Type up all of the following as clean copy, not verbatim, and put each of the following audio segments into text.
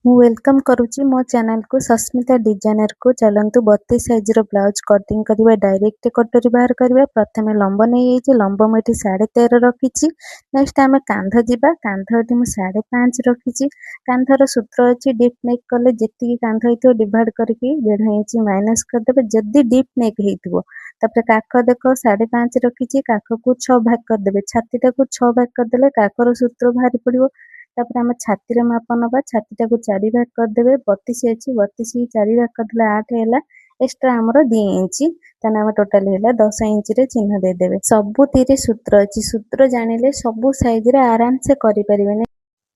ମୁଁ ୱେଲକମ୍ କରୁଛି ମୋ ଚ୍ୟାନେଲକୁ ସସ୍ମିତା ଡିଜାଇନରକୁ। ଚାଲନ୍ତୁ 32 ସାଇଜର ବ୍ଲାଉଜ କଟିଂ କରିବା। ଡାଇରେକ୍ଟ କଟୋରୀ ବାହାର କରିବା। ପ୍ରଥମେ ଲମ୍ବ ନେଇଯାଇଛି, ଲମ୍ବ ମୁଁ ଏଠି 13.5 ରଖିଛି। ନେକ୍ସଟ ଆମେ କାନ୍ଧ ଯିବା। କାନ୍ଧ ଏଠି ମୁଁ 5.5 ରଖିଛି। କାନ୍ଧର ସୂତ୍ର ଅଛି ଡିପ୍ ନେକ୍ କଲେ ଯେତିକି କାନ୍ଧ ହେଇଥିବ ଡିଭାଇଡ କରିକି 1.5 ଇଞ୍ଚ ମାଇନସ୍ କରିଦେବେ ଯଦି ଡିପ୍ ନେକ୍ ହେଇଥିବ। ତାପରେ କାଖ ଦେଖ 5.5 ରଖିଛି, କାଖକୁ 6 ଭାଗ କରିଦେବେ। ଛାତିଟାକୁ 6 ଭାଗ କରିଦେଲେ କାଖର ସୂତ୍ର ବାହାରି ପଡିବ। ତାପରେ ଆମେ ଛାତିର ମାପ ନବା। ଛାତିଟାକୁ 4 ଭାଗ କରିଦେବେ। 32 ଅଛି, 32 4 ଭାଗ କରିଦେଲେ 8 ହେଲା। ଏକ୍ସଟ୍ରା ଆମର 2 ଇଞ୍ଚ, ତାହେଲେ ଆମେ ଟୋଟାଲ ହେଲା 10 ଇଞ୍ଚରେ ଚିହ୍ନ ଦେଇଦେବେ। ସବୁଥିରେ ସୂତ୍ର ଅଛି, ସୂତ୍ର ଜାଣିଲେ ସବୁ ସାଇଜରେ ଆରାମସେ କରିପାରିବେ।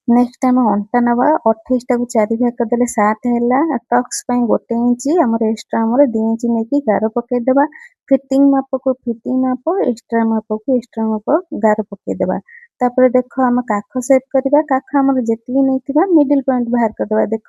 ନେକ୍ସଟ ଆମେ ଅଣ୍ଟା ନବା। 28 ଟାକୁ 4 ଭାଗ କରିଦେଲେ 7 ହେଲା। ଟକ୍ସ ପାଇଁ 1 ଇଞ୍ଚ, ଆମର ଏକ୍ସଟ୍ରା ଆମର 2 ଇଞ୍ଚ ନେଇକି ଗାର ପକେଇଦେବା। ଫିଟିଂ ମାପକୁ ଫିଟିଂ ମାପ, ଏକ୍ସଟ୍ରା ମାପକୁ ଏକ୍ସଟ୍ରା ମାପ ଗାର ପକେଇଦେବା। ତାପରେ ଦେଖ ଆମେ କାଖ ସେଟ୍ କରିବା। କାଖ ଆମର ଯେତିକି ନେଇଥିବା ମିଡିଲ ପଏଣ୍ଟ ବାହାର କରିଦେବା। ଦେଖ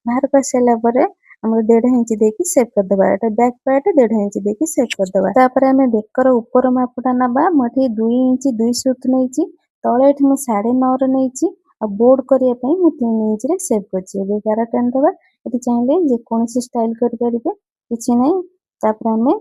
ବାହାର କରିସାରିଲା ପରେ ଆମର 1.5 ଇଞ୍ଚ ଦେଇକି ସେଟ୍ କରିଦେବା। ଏଟା ବ୍ୟାକ୍ ପାର୍ଟ 1.5 ଇଞ୍ଚ ଦେଇକି ସେଟ୍ କରିଦେବା। ତାପରେ ଆମେ ବେକର ଉପର ମାପଟା ନବା। ମୁଁ ଏଠି 2 ଇଞ୍ଚ 2 ସୁତ ନେଇଛି। ତଳେ ଏଠି ମୁଁ 9.5 ନେଇଛି। ଆଉ ବୋର୍ଡ କରିବା ପାଇଁ ମୁଁ 3 ଇଞ୍ଚରେ ସେଭ୍ କରିଛି। ଏବେ ଗାର ଟାଣିଦେବା। ଏଠି ଚାହିଁଲେ ଯେକୌଣସି ଷ୍ଟାଇଲ କରିପାରିବେ, କିଛି ନାହିଁ। ତାପରେ ଆମେ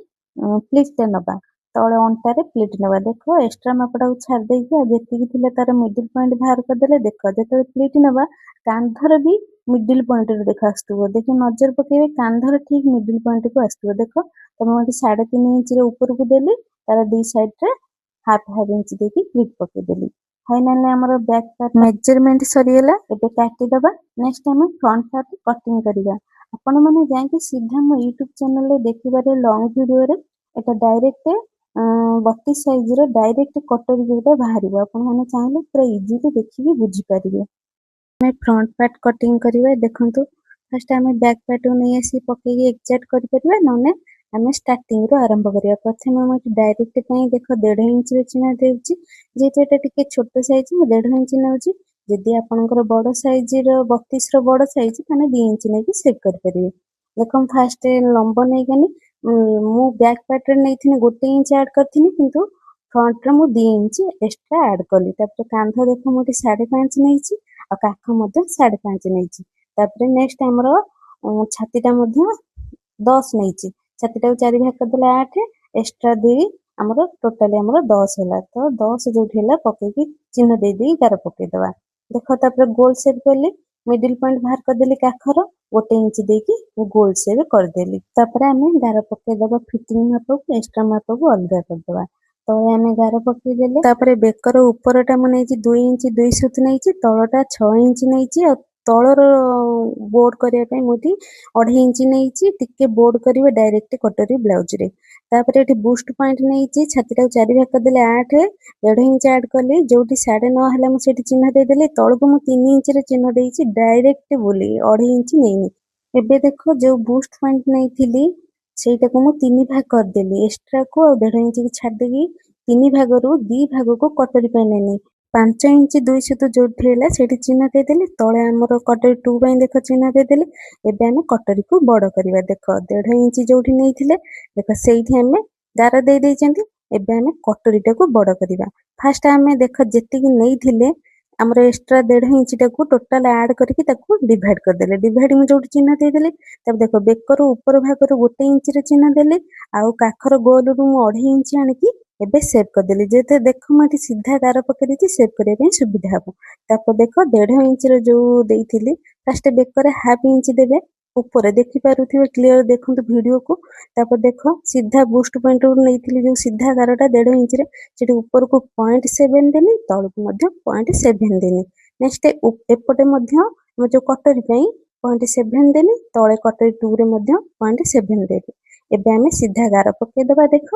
ପ୍ଲିଟ୍ଟା ନବା। ତଳେ ଅଣ୍ଟାରେ ପ୍ଲିଟ୍ ନେବା। ଦେଖ ଏକ୍ସଟ୍ରା ମାପଟାକୁ ଛାଡି ଦେଇକି ଆଉ ଯେତିକି ଥିଲା ତାର ମିଡିଲ ପଏଣ୍ଟ ବାହାର କରିଦେଲେ। ଦେଖ ଯେତେବେଳେ ପ୍ଲିଟ୍ ନେବା କାନ୍ଧର ବି ମିଡିଲ ପଏଣ୍ଟରେ ଦେଖ ଆସୁଥିବ। ଦେଖ ନଜର ପକେଇବେ କାନ୍ଧର ଠିକ ମିଡିଲ ପଏଣ୍ଟକୁ ଆସୁଥିବ। ଦେଖ ତମେ ଏଠି 3.5 ଇଞ୍ଚରେ ଉପରକୁ ଦେଲି, ତାର ଦି ସାଇଡରେ ହାଫ ଇଞ୍ଚ ଦେଇକି ପ୍ଲିଟ୍ ପକେଇଦେଲି। ଫାଇନାଲି ଆମର ବ୍ୟାକ୍ ପାର୍ଟ ମେଜରମେଣ୍ଟ ସରିଗଲା। ଏବେ କାଟିଦବା। ନେକ୍ସଟ ଆମେ ଫ୍ରଣ୍ଟ ପାର୍ଟ କଟିଂ କରିବା। ଆପଣ ମାନେ ଯାଇକି ସିଧା ମୋ ୟୁଟ୍ୟୁବ ଚ୍ୟାନେଲରେ ଦେଖିପାରିବେ ଲଙ୍ଗ ଭିଡିଓରେ। ଏଟା ଡାଇରେକ୍ଟ 32 ସାଇଜର ଡାଇରେକ୍ଟ କଟୋରୀ ଯୋଉଟା ବାହାରିବ। ଆପଣ ମାନେ ଚାହିଁଲେ ପୁରା ଇଜିଲି ଦେଖିକି ବୁଝିପାରିବେ। ଆମେ ଫ୍ରଣ୍ଟ ପାର୍ଟ କଟିଂ କରିବା। ଦେଖନ୍ତୁ ଫାର୍ଷ୍ଟ ଆମେ ବ୍ୟାକ୍ ପାର୍ଟକୁ ନେଇ ଆସି ପକେଇକି ଏକ୍ଜାକ୍ଟ କରିପାରିବା, ନହେଲେ ଆମେ ଷ୍ଟାର୍ଟିଂରୁ ଆରମ୍ଭ କରିବା। ପ୍ରଥମେ ଆମେ ଡାଇରେକ୍ଟ ପାଇଁ ଦେଖ 1.5 ଇଞ୍ଚରେ ଚିହ୍ନ ଦେଉଛି। ଯେହେତୁ ଏଟା ଟିକେ ଛୋଟ ସାଇଜ ମୁଁ 1.5 ଇଞ୍ଚ ନେଉଛି। ଯଦି ଆପଣଙ୍କର ବଡ ସାଇଜର 32ର ବଡ ସାଇଜ ତାହେଲେ 2 ଇଞ୍ଚ ନେଇକି ସେଭ୍ କରିପାରିବେ। ଦେଖ ମୁଁ ଫାଷ୍ଟ ଲମ୍ବ ନେଇଗଲି। ମୁଁ ବ୍ୟାକ୍ ପାର୍ଟରେ ନେଇଥିଲି 1 ଇଞ୍ଚ ଆଡ୍ କରିଥିଲି, କିନ୍ତୁ ଫ୍ରଣ୍ଟରେ ମୁଁ 2 ଇଞ୍ଚ ଏକ୍ସଟ୍ରା ଆଡ୍ କଲି। ତାପରେ କାନ୍ଧ ଦେଖ ମୁଁ ଏଠି 5.5 ନେଇଛି, ଆଉ କାଖ ମଧ୍ୟ 5.5 ନେଇଛି। ତାପରେ ନେକ୍ସଟ ଆମର ଛାତିଟା ମଧ୍ୟ 10 ନେଇଛି। ଛାତିଟାକୁ 4 ଭାଗ କରିଦେଲେ 8, ଏକ୍ସଟ୍ରା 2, ଆମର ଟୋଟାଲି ଆମର 10 ହେଲା। ତ 10 ଯୋଉଠି ହେଲା ପକେଇକି ଚିହ୍ନ ଦେଇଦେଇ ଗାର ପକେଇଦବା। ଦେଖ ତାପରେ ଗୋଲ ସେପ୍ କଲି। ମିଡିଲ ପଏଣ୍ଟ ବାହାର କରିଦେଲି କାଖର 1 ଇଞ୍ଚ ଦେଇକି ମୁଁ ଗୋଲ ସେପ୍ କରିଦେଲି। ତାପରେ ଆମେ ଗାର ପକେଇଦବା। ଫିଟିଂ ମାପକୁ ଏକ୍ସଟ୍ରା ମାପକୁ ଅଲଗା କରିଦବା। ତଳେ ଆମେ ଗାର ପକେଇଦେଲେ। ତାପରେ ବେକର ଉପରଟା ମୁଁ ନେଇଛି 2 ଇଞ୍ଚ 2 ସୁତ ନେଇଛି। ତଳଟା 6 ଇଞ୍ଚ ନେଇଛି। ଆଉ ତଳର ବୋର୍ଡ କରିବା ପାଇଁ ମୁଁ ଏଠି 2.5 ଇଞ୍ଚ ନେଇଛି। ଟିକେ ବୋର୍ଡ କରିବେ ଡାଇରେକ୍ଟ କଟୋରୀ ବ୍ଲାଉଜରେ। ତାପରେ ଏଠି ବୁଷ୍ଟ ପଏଣ୍ଟ ନେଇଛି। ଛାତିଟାକୁ 4 ଭାଗ କରିଦେଲେ 8, 1.5 ଇଞ୍ଚ ଆଡ୍ କଲି। ଯୋଉଠି 9.5 ହେଲା ମୁଁ ସେଠି ଚିହ୍ନ ଦେଇଦେଲି। ତଳକୁ ମୁଁ 3 ଇଞ୍ଚରେ ଚିହ୍ନ ଦେଇଛି ଡାଇରେକ୍ଟ ବୋଲି 2.5 ଇଞ୍ଚ ନେଇନି। ଏବେ ଦେଖ ଯୋଉ ବୁଷ୍ଟ ପଏଣ୍ଟ ନେଇଥିଲି ସେଇଟାକୁ ମୁଁ 3 ଭାଗ କରିଦେଲି। ଏକ୍ସଟ୍ରାକୁ ଆଉ 1.5 ଇଞ୍ଚ ଛାଡିଦେଇକି 3 ଭାଗରୁ 2 ଭାଗକୁ କଟୋରୀ ପାଇଁ ନେଲି। 5 ଇଞ୍ଚ 2 ସୁତ ଯୋଉଠି ହେଲା ସେଇଠି ଚିହ୍ନ ଦେଇଦେଲି। ତଳେ ଆମର କଟୋରୀ 2 ପାଇଁ ଦେଖ ଚିହ୍ନ ଦେଇଦେଲି। ଏବେ ଆମେ କଟୋରୀକୁ ବଡ କରିବା। ଦେଖ 1.5 ଇଞ୍ଚ ଯୋଉଠି ନେଇଥିଲେ ଦେଖ ସେଇଠି ଆମେ ଗାର ଦେଇ ଦେଇଛନ୍ତି। ଏବେ ଆମେ କଟୋରୀଟାକୁ ବଡ କରିବା। ଫାଷ୍ଟ ଆମେ ଦେଖ ଯେତିକି ନେଇଥିଲେ ଆମର ଏକ୍ସଟ୍ରା 1.5 ଇଞ୍ଚଟାକୁ ଟୋଟାଲ ଆଡ୍ କରିକି ତାକୁ ଡିଭାଇଡ କରିଦେଲେ। ଡିଭାଇଡ ମୁଁ ଯୋଉଠି ଚିହ୍ନ ଦେଇଦେଲି, ତାପରେ ଦେଖ ବେକରୁ ଉପର ଭାଗରୁ 1 ଇଞ୍ଚରେ ଚିହ୍ନ ଦେଲି। ଆଉ କାଖର ଗୋଲରୁ ମୁଁ 2.5 ଇଞ୍ଚ ଆଣିକି ଏବେ ସେଭ୍ କରିଦେଲି। ଯେହେତୁ ଦେଖ ମୁଁ ଏଠି ସିଧା ଗାର ପକେଇ ଦେଇଛି, ସେଭ୍ କରିବା ପାଇଁ ସୁବିଧା ହବ। ତାପରେ ଦେଖ 1.5 ଇଞ୍ଚର ଯୋଉ ଦେଇଥିଲି ଫାଷ୍ଟ ବେକରେ ହାଫ ଇଞ୍ଚ ଦେବେ। ଉପରେ ଦେଖିପାରୁଥିବେ କ୍ଲିୟର ଦେଖନ୍ତୁ ଭିଡିଓକୁ। ତାପରେ ଦେଖ ସିଧା ବୁଷ୍ଟ ପଏଣ୍ଟରୁ ନେଇଥିଲି ଯୋଉ ସିଧା ଗାରଟା 1.5 ଇଞ୍ଚରେ, ସେଠି ଉପରକୁ 0.7 ଦେଲି, ତଳକୁ ମଧ୍ୟ 0.7 ଦେଲି। ନେକ୍ସଟ ଏପଟେ ମଧ୍ୟ ଆମ ଯୋଉ କଟୋରୀ ପାଇଁ 0.7 ଦେଲି, ତଳେ କଟୋରୀ 2ରେ ମଧ୍ୟ 0.7 ଦେଲି। ଏବେ ଆମେ ସିଧା ଗାର ପକେଇଦବା। ଦେଖ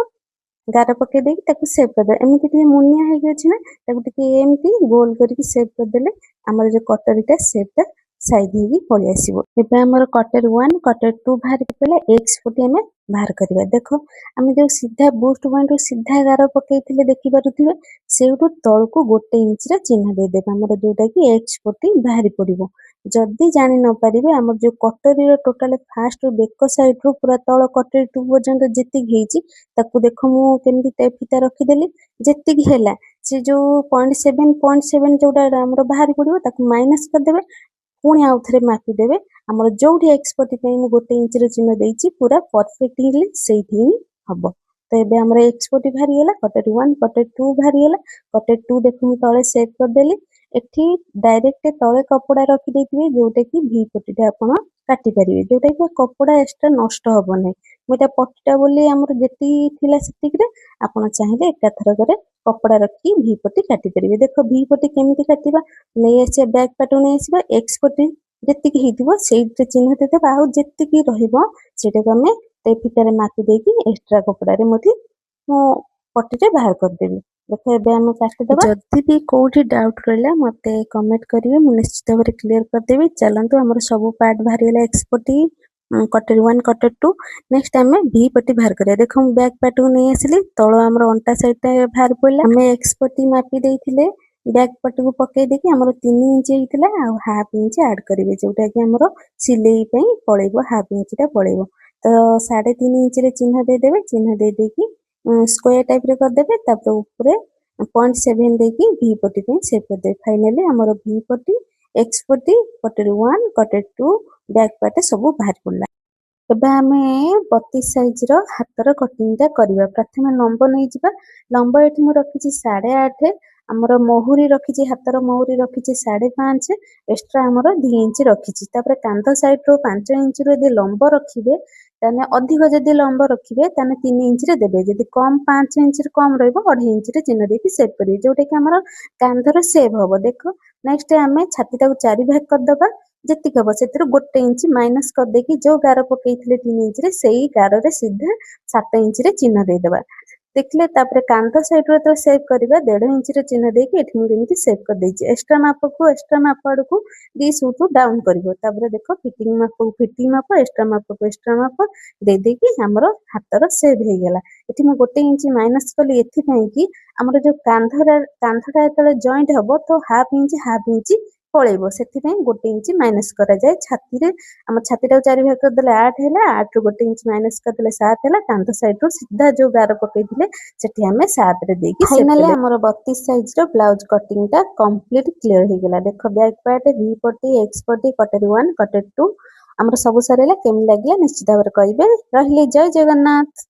ଗାର ପକେଇ ଦେଇକି ତାକୁ ସେଭ୍ କରିଦବା। ଏମିତି ଟିକେ ମୁନିଆ ହେଇକି ଅଛି ନା, ତାକୁ ଟିକେ ଏମିତି ଗୋଲ କରିକି ସେଭ୍ କରିଦେଲେ ଆମର ଯୋଉ କଟୋରୀଟା ସେଭ୍ଟା ସାଇଜ ହେଇକି ପଳେଇ ଆସିବ। ଏବେ ଆମର କଟୋରୀ 1 କଟୋରୀ 2 ବାହାର କରିଦେଲେ। ଏକ୍ସ ପଟି ଆମେ ବାହାର କରିବା। ଦେଖ ଆମେ ଯୋଉ ସିଧା ବୁଷ୍ଟ ପଏଣ୍ଟରୁ ସିଧା ଗାର ପକେଇଥିଲେ ଦେଖିପାରୁଥିବେ, ସେଇଠୁ ତଳକୁ 1 ଇଞ୍ଚର ଚିହ୍ନ ଦେଇଦେବେ ଆମର, ଯୋଉଟା କି ଏକ୍ସ ପଟି ବାହାରି ପଡିବ। ଯଦି ଜାଣି ନ ପାରିବେ ଆମର ଯୋଉ କଟୋରୀର ଟୋଟାଲ ଫାଷ୍ଟ ବେକ ସାଇଡରୁ ପୁରା ତଳ କଟୋରୀ 2 ପର୍ଯ୍ୟନ୍ତ ଯେତିକି ହେଇଛି ତାକୁ ଦେଖ ମୁଁ କେମିତି ଟେପ୍ ଫିତା ରଖିଦେଲି। ଯେତିକି ହେଲା ସେ ଯୋଉ 0.7 ଯୋଉଟା ଆମର ବାହାରି ପଡିବ ତାକୁ ମାଇନସ କରିଦେବେ। पुणी आउ थे मापिदेवे आमर जोठी एक्सपर्टी गोटे इंच चिन्ह देती पूरा परफेक्टली से हम तो ये आम एक्सपर्टी बाहरीगला कटर 1 कटर 2 बाहरीगला कटर 2 देखो तले सेट करदेली एठी डायरेक्ट तले कपड़ा रखी जोटा कि भी पट्टी आप काटी पारे जोटा कि कपड़ा एक्सट्रा नष्ट हम ना मुझे पट्टीटा बोली आमर जी से आप चाहिए एकाथरक कपड़ा रखी भी पट्टी काटी पारे देख भी पट्टी केमी काटा नहीं आसा बैक पार्ट नहीं आसा एक्सपर्टी जी से चिन्ह देदेव आउ जी रही आम फिटार मापी देकी एक्सट्रा कपड़ा पट्टी बाहर करदेवी देख ए काटिदेवा जदि भी कोठी डाउट रहा मत कमेंट करेंगे मुझे निश्चित भाव में क्लीयर करदेवी चलतु आम सब पार्ट बाहरीगला एक्सपर्टी कटर 1 कटर 2 नेक्स्ट आम भी पट्टी बाहर करिया देख मु बैक पार्ट को नहीं आसली तल आम अंटा साइड बाहर पड़ा आम एक्सपर्टी मापी देते बैक पट को पकई देकी आम 3 इंच होता है हाफ इंच आड करेंगे जोटा कि आम सिलाई पड़ेगा हाफ इंचटा पड़ेगा तो 3.5 इंच चिन्ह देदेवे चिन्ह देदेकी स्क्वायर टाइप रे करदेवे तापर ऊपर 0.7 देकी भी पट्टी सेव करदे फाइनली आमर भी पट्टी एक्स पट्टी कटर 1 कटर 2 बैक पार्ट सब बाहर पड़ा एबे आमे 32 साइज रो हातर कटिंगटा करबा प्रथमे लंब नै जिबा लंब एठी मु रखिछि 8.5 हमर मोहुरी रखिछि हातर मोहुरी रखिछि 5.5 एक्स्ट्रा हमर 2 इंच रखिछि तापर कांध साइड रो 5 इंच रो दे लंब रखिबे ताने अधिक जदी लंब रखिबे ताने 3 इंच रे देबे जदी कम 5 इंच रे कम रहबो 2.5 इंच रे चिन्ह देकी सेव करिवे जोटा कि हमर कांधर सेव होबो देखो नेक्स्ट आमे छातीटा को 4 भाग कर दबा जी हम से 1 इंच माइनस करदेकी जो गार पकई 3 इंच रे से गार रे सीधा 7 इंच रे चिन्ह देदेबा देखले तापर कांध साइड रे तो सेव करबा 1.5 इंच रे चिन्ह देकी एठी मु जेमिति सेव कर देछि एक्स्ट्रा माप आडू दी सूट डाउन करबो तापर देखो फिटिंग माप एक्स्ट्रा माप दे देकी हमर हातर सेव हे गेला एठी मु 1 इंच माइनस कली एथि पई कि हमर जो कांधटा एतले जॉइंट हबो तो हाफ इंच पड़ेबो से 1 इंच माइनस करा जाए छाती रे हम छातीटा 4 भाग कर देले 8 हैला 8 रो 1 इंच माइनस कर देले 7 हैला कांध साइड रो सीधा जो गार पकई दिले सेठी हमें 7 रे देकी फाइनली हमर 32 साइज रो ब्लाउज कटिंगटा कंप्लीट क्लियर हो गेला देखो बैक पार्ट वी पट्टी एक्स पट्टी कटर 1 कटर 2 हमर सब सारेला केम लागला निश्चित भाव रे कहबे रहले जय जगन्नाथ।